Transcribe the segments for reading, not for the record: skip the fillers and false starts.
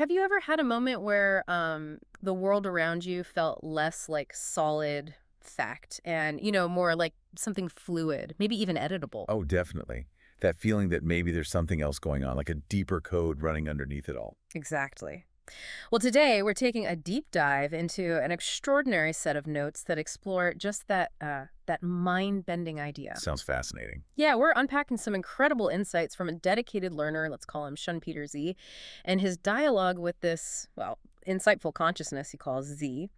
Have you ever had a moment where the world around you felt less like solid fact and, more like something fluid, maybe even editable? Oh, definitely. That feeling that maybe there's something else going on, like a deeper code running underneath it all. Exactly. Well, today we're taking a deep dive into an extraordinary set of notes that explore just that mind-bending idea. Sounds fascinating. Yeah, we're unpacking some incredible insights from a dedicated learner, let's call him ShunpeterZ, and his dialogue with this, well, insightful consciousness he calls Z.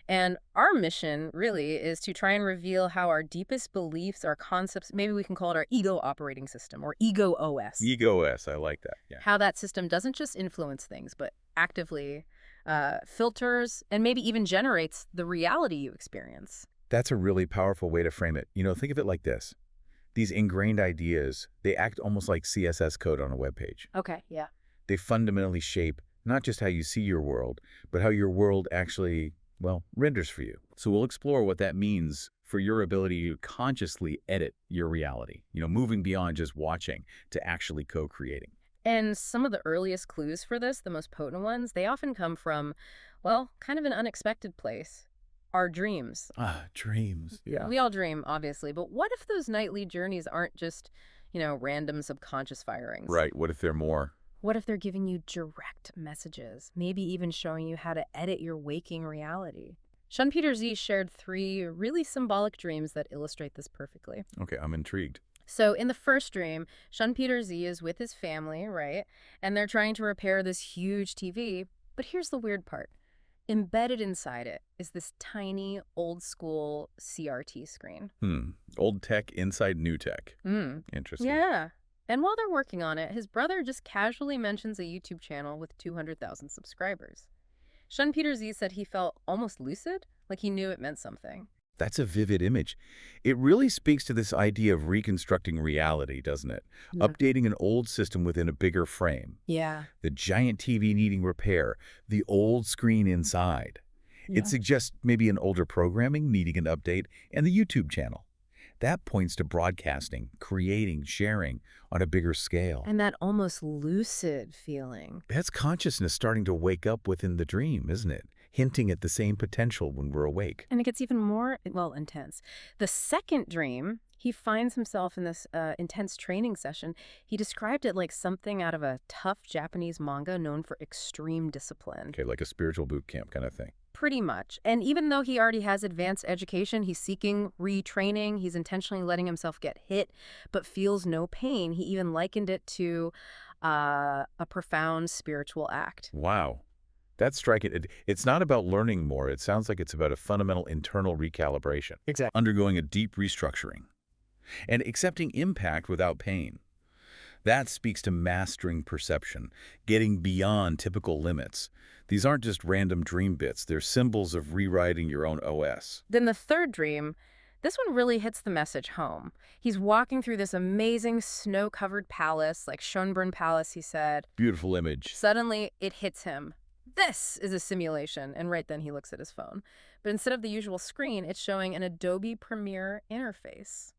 And our mission really is to try and reveal how our deepest beliefs, our concepts, maybe we can call it our ego operating system or ego OS, Ego S, I like that. Yeah. how that system doesn't just influence things, but actively filters and maybe even generates the reality you experience. That's a really powerful way to frame it. Think of it like this. These ingrained ideas, they act almost like CSS code on a web page. Okay, yeah. They fundamentally shape not just how you see your world, but how your world actually, well, renders for you. So we'll explore what that means for your ability to consciously edit your reality, moving beyond just watching to actually co-creating. And some of the earliest clues for this, the most potent ones, they often come from, well, kind of an unexpected place. Our dreams. Ah, dreams. Yeah. We all dream, obviously, but what if those nightly journeys aren't just, random subconscious firings? Right. What if they're more? What if they're giving you direct messages, maybe even showing you how to edit your waking reality? ShunpeterZ shared 3 really symbolic dreams that illustrate this perfectly. Okay, I'm intrigued. So in the first dream, ShunpeterZ is with his family, right? And they're trying to repair this huge TV. But here's the weird part. Embedded inside it is this tiny, old-school CRT screen. Old tech inside new tech. Interesting. Yeah. And while they're working on it, his brother just casually mentions a YouTube channel with 200,000 subscribers. ShunpeterZ said he felt almost lucid, like he knew it meant something. That's a vivid image. It really speaks to this idea of reconstructing reality, doesn't it? Yeah. Updating an old system within a bigger frame. Yeah. The giant TV needing repair, the old screen inside. Yeah. It suggests maybe an older programming needing an update, and the YouTube channel. That points to broadcasting, creating, sharing on a bigger scale. And that almost lucid feeling. That's consciousness starting to wake up within the dream, isn't it? Hinting at the same potential when we're awake. And it gets even more, well, intense. The second dream, he finds himself in this intense training session. He described it like something out of a tough Japanese manga known for extreme discipline. Okay, like a spiritual boot camp kind of thing. Pretty much. And even though he already has advanced education, he's seeking retraining. He's intentionally letting himself get hit, but feels no pain. He even likened it to a profound spiritual act. Wow. That's striking. It's not about learning more. It sounds like it's about a fundamental internal recalibration. Exactly. Undergoing a deep restructuring. And accepting impact without pain. That speaks to mastering perception, getting beyond typical limits. These aren't just random dream bits. They're symbols of rewriting your own OS. Then the third dream, this one really hits the message home. He's walking through this amazing snow-covered palace, like Schönbrunn Palace, he said. Beautiful image. Suddenly, it hits him. This is a simulation, and right then he looks at his phone. But instead of the usual screen, it's showing an Adobe Premiere interface.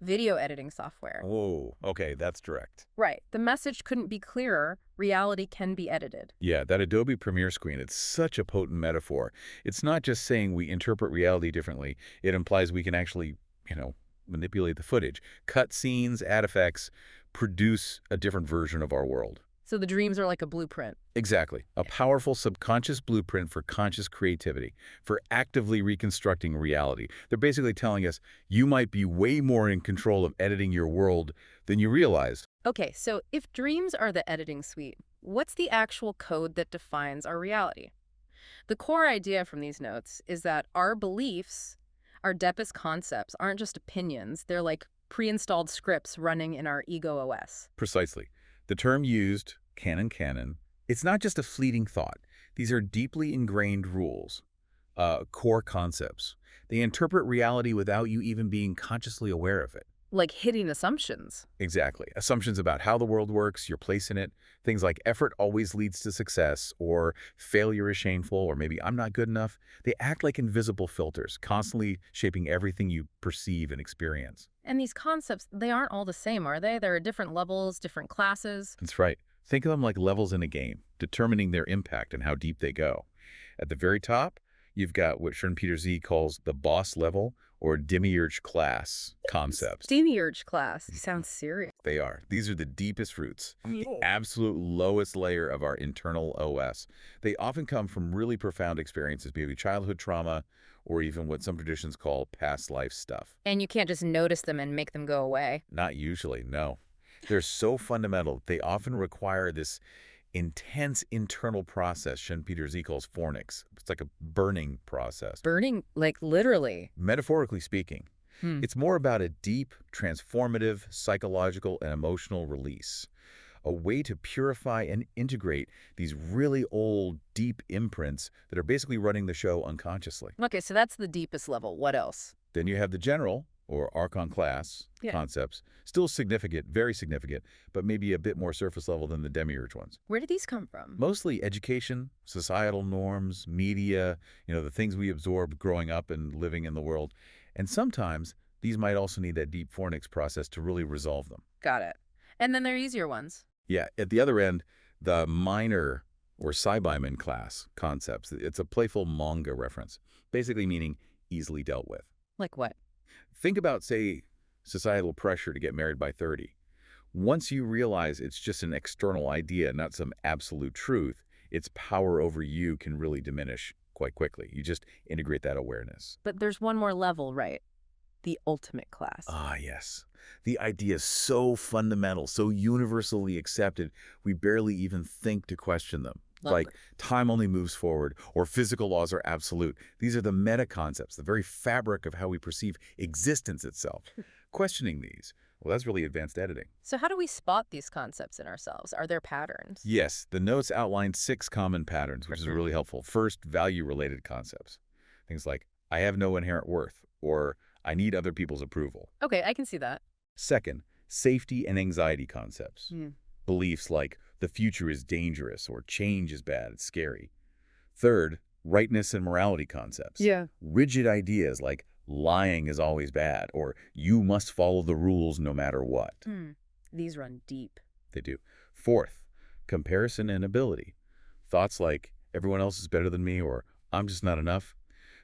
Video editing software. Oh, okay, that's direct. Right. The message couldn't be clearer. Reality can be edited. Yeah, that Adobe Premiere screen, it's such a potent metaphor. It's not just saying we interpret reality differently. It implies we can actually, manipulate the footage, cut scenes, add effects, produce a different version of our world. So the dreams are like a blueprint. Exactly. A powerful subconscious blueprint for conscious creativity, for actively reconstructing reality. They're basically telling us you might be way more in control of editing your world than you realize. Okay, so if dreams are the editing suite, what's the actual code that defines our reality? The core idea from these notes is that our beliefs, our deepest concepts, aren't just opinions. They're like pre-installed scripts running in our ego OS. Precisely. The term used, canon, it's not just a fleeting thought. These are deeply ingrained rules, core concepts. They interpret reality without you even being consciously aware of it. Like hidden assumptions. Exactly. Assumptions about how the world works, your place in it, things like effort always leads to success, or failure is shameful, or maybe I'm not good enough. They act like invisible filters, constantly shaping everything you perceive and experience. And these concepts, they aren't all the same, are they? There are different levels, different classes. That's right. Think of them like levels in a game, determining their impact and how deep they go. At the very top, you've got what ShunpeterZ calls the boss level or demiurge class concepts. Demiurge class. Sounds serious. They are. These are the deepest roots, the Oh. absolute lowest layer of our internal OS. They often come from really profound experiences, maybe childhood trauma, or even what some traditions call past life stuff. And you can't just notice them and make them go away. Not usually, no. They're so fundamental, they often require this intense internal process ShunpeterZ calls fornix. It's like a burning process. Burning, like literally. Metaphorically speaking, it's more about a deep, transformative, psychological, and emotional release, a way to purify and integrate these really old, deep imprints that are basically running the show unconsciously. Okay, so that's the deepest level. What else? Then you have the general, or archon class, Yeah. concepts, still significant, very significant, but maybe a bit more surface level than the demiurge ones. Where did these come from? Mostly education, societal norms, media, the things we absorbed growing up and living in the world. And sometimes these might also need that deep fornix process to really resolve them. Got it. And then there are easier ones. Yeah, at the other end, the minor or Cyberman class concepts. It's a playful manga reference, basically meaning easily dealt with. Like what? Think about, say, societal pressure to get married by 30. Once you realize it's just an external idea, not some absolute truth, its power over you can really diminish quite quickly. You just integrate that awareness. But there's one more level, right? The ultimate class. Ah, yes. The idea is so fundamental, so universally accepted, we barely even think to question them. Lovely. Like time only moves forward, or physical laws are absolute. These are the meta concepts, the very fabric of how we perceive existence itself. Questioning these, well, that's really advanced editing. So how do we spot these concepts in ourselves? Are there patterns? Yes, the notes outline 6 common patterns, which is really helpful. First, value-related concepts. Things like, I have no inherent worth, or I need other people's approval. Okay, I can see that. Second, safety and anxiety concepts. Hmm. Beliefs like the future is dangerous or change is bad, it's scary. Third, rightness and morality concepts. Yeah. Rigid ideas like lying is always bad or you must follow the rules no matter what. These run deep. They do. Fourth, comparison and ability. Thoughts like everyone else is better than me or I'm just not enough.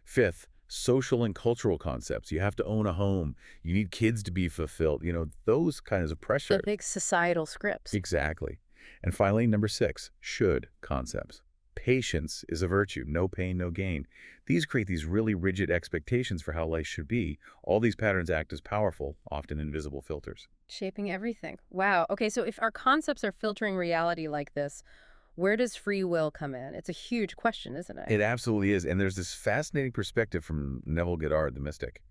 Fifth, social and cultural concepts. You have to own a home. You need kids to be fulfilled. Those kinds of pressure. The big societal scripts. Exactly. And finally, number 6, should concepts. Patience is a virtue. No pain, no gain. These create these really rigid expectations for how life should be. All these patterns act as powerful, often invisible filters. Shaping everything. Wow. Okay, so if our concepts are filtering reality like this, where does free will come in? It's a huge question, isn't it? It absolutely is. And there's this fascinating perspective from Neville Goddard, the mystic.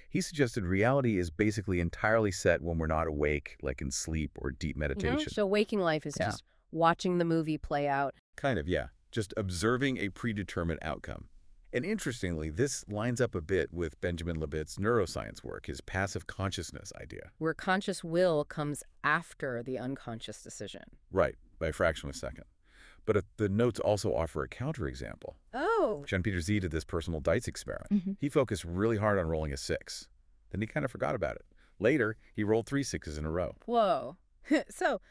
He suggested reality is basically entirely set when we're not awake, like in sleep or deep meditation. So waking life is just watching the movie play out. Kind of, yeah. Just observing a predetermined outcome. And interestingly, this lines up a bit with Benjamin Libet's neuroscience work, his passive consciousness idea. Where conscious will comes after the unconscious decision. Right, by a fraction of a second. But the notes also offer a counterexample. Oh. ShunpeterZ did this personal dice experiment. He focused really hard on rolling a 6. Then he kind of forgot about it. Later, he rolled 3 6s in a row. Whoa. So,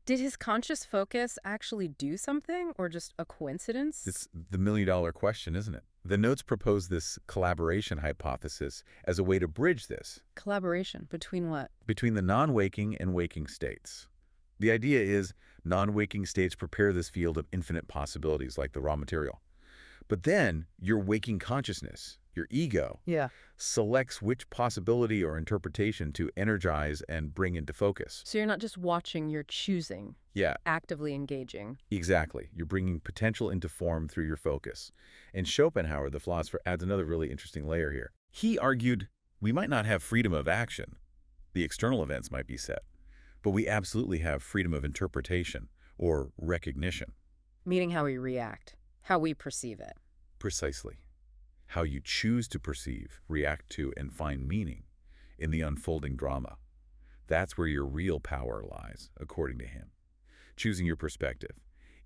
did his conscious focus actually do something or just a coincidence? It's the million-dollar question, isn't it? The notes propose this collaboration hypothesis as a way to bridge this. Collaboration between what? Between the non-waking and waking states. The idea is non-waking states prepare this field of infinite possibilities like the raw material. But then your waking consciousness, your ego, selects which possibility or interpretation to energize and bring into focus. So you're not just watching, you're choosing. Yeah. Actively engaging. Exactly. You're bringing potential into form through your focus. And Schopenhauer, the philosopher, adds another really interesting layer here. He argued we might not have freedom of action. The external events might be set. But we absolutely have freedom of interpretation or recognition. Meaning how we react, how we perceive it. Precisely. How you choose to perceive, react to, and find meaning in the unfolding drama. That's where your real power lies, according to him. Choosing your perspective,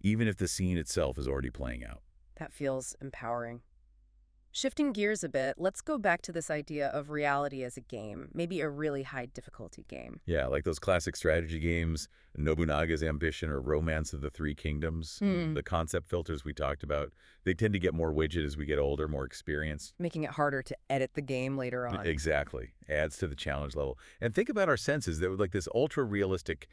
even if the scene itself is already playing out. That feels empowering. Shifting gears a bit, let's go back to this idea of reality as a game, maybe a really high difficulty game. Yeah, like those classic strategy games, Nobunaga's Ambition or Romance of the Three Kingdoms, Hmm. the concept filters we talked about, they tend to get more rigid as we get older, more experienced. Making it harder to edit the game later on. Exactly. Adds to the challenge level. And think about our senses. They're like this ultra-realistic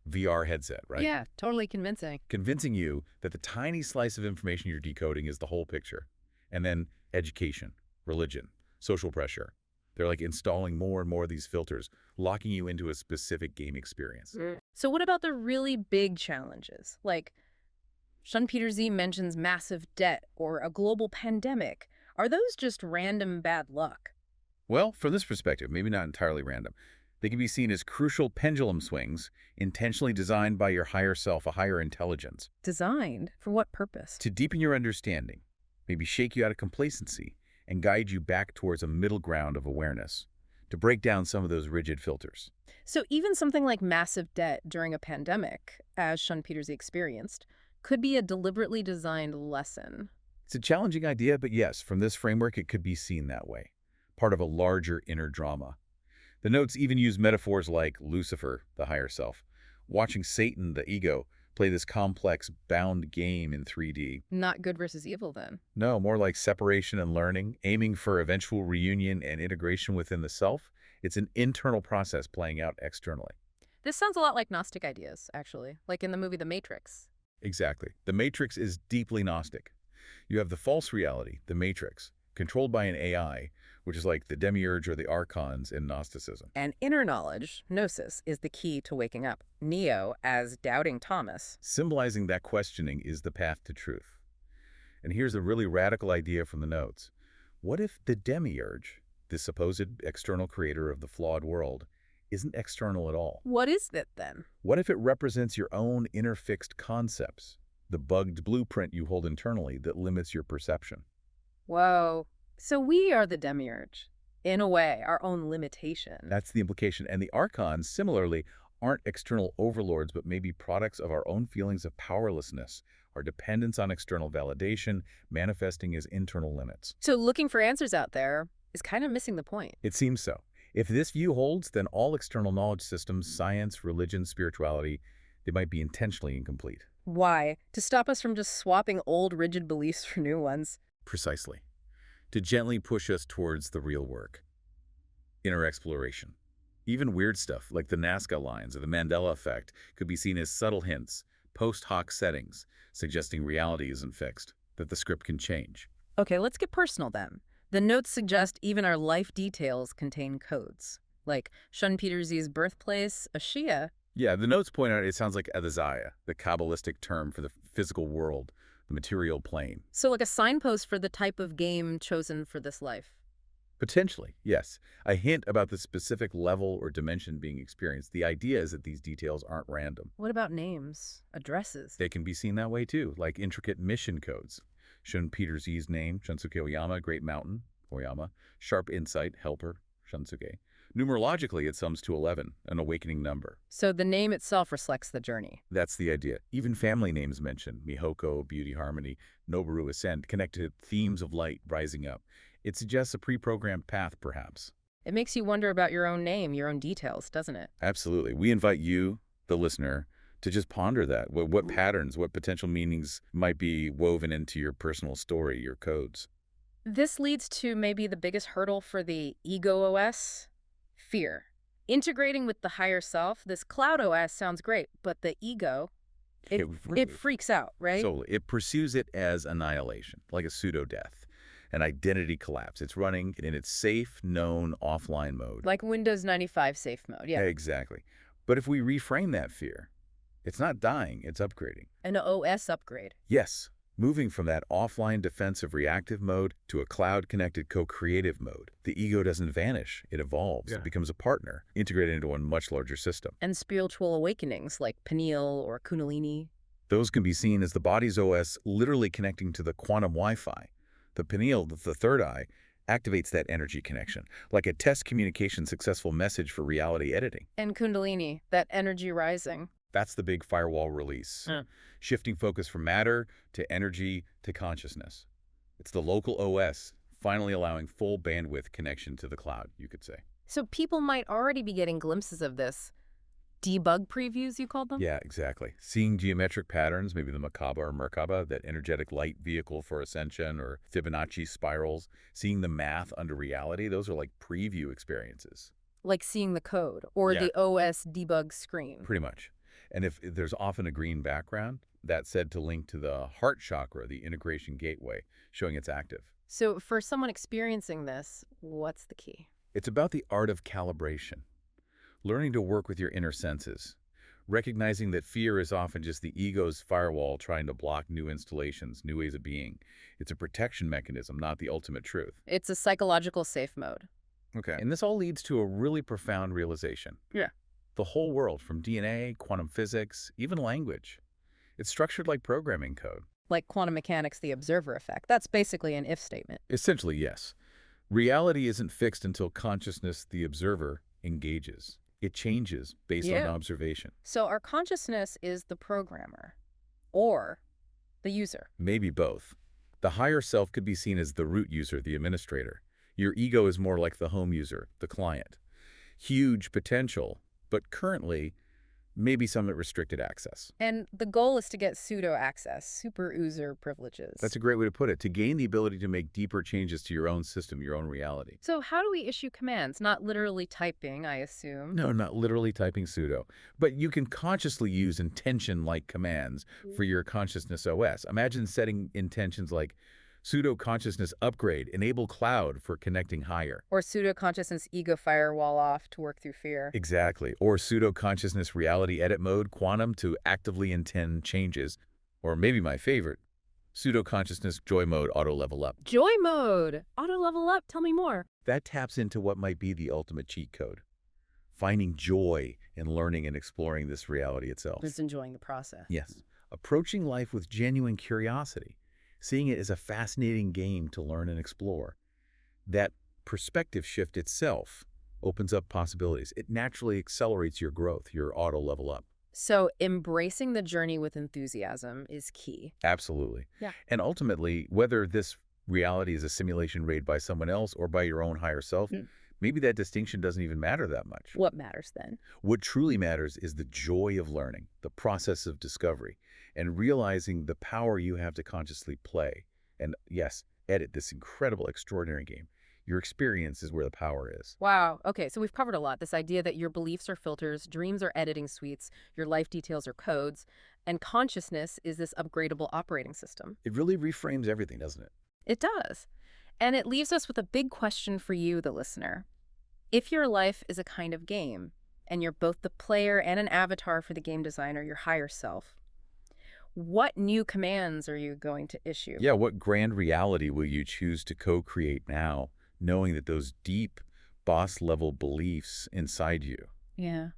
VR headset, right? Yeah, totally convincing. Convincing you that the tiny slice of information you're decoding is the whole picture. And then education, religion, social pressure. They're like installing more and more of these filters, locking you into a specific game experience. So what about the really big challenges? Like ShunpeterZ mentions massive debt or a global pandemic. Are those just random bad luck? Well, from this perspective, maybe not entirely random. They can be seen as crucial pendulum swings intentionally designed by your higher self, a higher intelligence, Designed? For what purpose? to deepen your understanding, maybe shake you out of complacency, and guide you back towards a middle ground of awareness, to break down some of those rigid filters. So even something like massive debt during a pandemic, as ShunpeterZ experienced, could be a deliberately designed lesson. It's a challenging idea, but yes, from this framework, it could be seen that way, part of a larger inner drama. The notes even use metaphors like Lucifer, the higher self, watching Satan, the ego, play this complex, bound game in 3D. Not good versus evil, then. No, more like separation and learning, aiming for eventual reunion and integration within the self. It's an internal process playing out externally. This sounds a lot like Gnostic ideas, actually, like in the movie The Matrix. Exactly. The Matrix is deeply Gnostic. You have the false reality, the Matrix, controlled by an AI, which is like the demiurge or the archons in Gnosticism. And inner knowledge, gnosis, is the key to waking up. Neo, as doubting Thomas. Symbolizing that questioning is the path to truth. And here's a really radical idea from the notes. What if the demiurge, the supposed external creator of the flawed world, isn't external at all? What is it, then? What if it represents your own inner fixed concepts, the bugged blueprint you hold internally that limits your perception? Whoa. So we are the demiurge. In a way, our own limitation. That's the implication. And the archons, similarly, aren't external overlords, but maybe products of our own feelings of powerlessness, our dependence on external validation, manifesting as internal limits. So looking for answers out there is kind of missing the point. It seems so. If this view holds, then all external knowledge systems, science, religion, spirituality, they might be intentionally incomplete. Why? To stop us from just swapping old rigid beliefs for new ones. Precisely. To gently push us towards the real work. Inner exploration. Even weird stuff like the Nazca lines or the Mandela Effect could be seen as subtle hints, post hoc settings, suggesting reality isn't fixed, that the script can change. Okay, let's get personal then. The notes suggest even our life details contain codes. Like ShunpeterZ's birthplace, Ashiya. Yeah, the notes point out it sounds like Adazaya, the Kabbalistic term for the physical world, the material plane. So like a signpost for the type of game chosen for this life. Potentially, yes. A hint about the specific level or dimension being experienced. The idea is that these details aren't random. What about names? Addresses? They can be seen that way too, like intricate mission codes. ShunpeterZ's name, Shunsuke Oyama, Great Mountain, Oyama. Sharp Insight, Helper, Shunsuke. Numerologically, it sums to 11, an awakening number. So the name itself reflects the journey. That's the idea. Even family names mentioned, Mihoko, Beauty Harmony, Noboru Ascent, connected to themes of light rising up. It suggests a pre-programmed path, perhaps. It makes you wonder about your own name, your own details, doesn't it? Absolutely. We invite you, the listener, to just ponder that. What patterns, what potential meanings might be woven into your personal story, your codes? This leads to maybe the biggest hurdle for the ego OS, fear. Integrating with the higher self, this cloud OS sounds great, but the ego, it freaks out, right? So it pursues it as annihilation, like a pseudo-death, an identity collapse. It's running in its safe, known, offline mode. Like Windows 95 safe mode, yeah. Exactly. But if we reframe that fear, it's not dying, it's upgrading. An OS upgrade. Yes, moving from that offline defensive reactive mode to a cloud-connected co-creative mode. The ego doesn't vanish, it evolves. Yeah. It becomes a partner, integrated into a much larger system. And spiritual awakenings like pineal or kundalini. Those can be seen as the body's OS literally connecting to the quantum Wi-Fi. The pineal, the third eye, activates that energy connection, like a test communication successful message for reality editing. And kundalini, that energy rising. That's the big firewall release, shifting focus from matter to energy to consciousness. It's the local OS finally allowing full bandwidth connection to the cloud, you could say. So people might already be getting glimpses of this. Debug previews, you called them? Yeah, exactly. Seeing geometric patterns, maybe the Merkaba or Merkaba, that energetic light vehicle for ascension, or Fibonacci spirals, seeing the math under reality, those are like preview experiences. Like seeing the code or Yeah. the OS debug screen. Pretty much. And if there's often a green background, that's said to link to the heart chakra, the integration gateway, showing it's active. So for someone experiencing this, what's the key? It's about the art of calibration, learning to work with your inner senses, recognizing that fear is often just the ego's firewall trying to block new installations, new ways of being. It's a protection mechanism, not the ultimate truth. It's a psychological safe mode. Okay. And this all leads to a really profound realization. Yeah. The whole world, from DNA, quantum physics, even language, it's structured like programming code. Like quantum mechanics, the observer effect. That's basically an if statement. Essentially, yes. Reality isn't fixed until consciousness, the observer, engages. It changes based on observation. So our consciousness is the programmer or the user. Maybe both. The higher self could be seen as the root user, the administrator. Your ego is more like the home user, the client. Huge potential, but currently, maybe somewhat restricted access. And the goal is to get pseudo access, super user privileges. That's a great way to put it, to gain the ability to make deeper changes to your own system, your own reality. So how do we issue commands? Not literally typing, I assume. No, not literally typing sudo, but you can consciously use intention-like commands for your consciousness OS. Imagine setting intentions like sudo consciousness upgrade, enable cloud for connecting higher. Or pseudo consciousness ego firewall off to work through fear. Exactly. Or pseudo consciousness reality edit mode quantum to actively intend changes. Or maybe my favorite, pseudo consciousness joy mode auto level up. Joy mode! Auto level up, tell me more. That taps into what might be the ultimate cheat code. Finding joy in learning and exploring this reality itself. Just enjoying the process. Yes. Approaching life with genuine curiosity. Seeing it as a fascinating game to learn and explore. That perspective shift itself opens up possibilities. It naturally accelerates your growth, your auto level up. So embracing the journey with enthusiasm is key. Absolutely. Yeah. And ultimately, whether this reality is a simulation made by someone else or by your own higher self, maybe that distinction doesn't even matter that much. What matters then? What truly matters is the joy of learning, the process of discovery, and realizing the power you have to consciously play. And yes, edit this incredible, extraordinary game. Your experience is where the power is. Wow. Okay, so we've covered a lot. This idea that your beliefs are filters, dreams are editing suites, your life details are codes, and consciousness is this upgradable operating system. It really reframes everything, doesn't it? It does. And it leaves us with a big question for you, the listener. If your life is a kind of game, and you're both the player and an avatar for the game designer, your higher self, what new commands are you going to issue? Yeah, what grand reality will you choose to co-create now, knowing that those deep boss-level beliefs inside you, Yeah.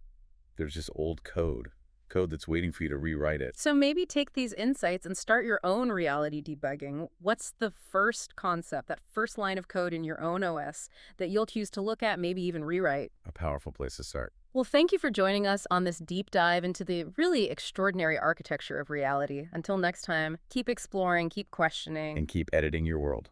there's just old code that's waiting for you to rewrite it. So maybe take these insights and start your own reality debugging. What's the first concept, that first line of code in your own OS that you'll choose to look at, maybe even rewrite? A powerful place to start. Well, thank you for joining us on this deep dive into the really extraordinary architecture of reality. Until next time, keep exploring, keep questioning. And keep editing your world.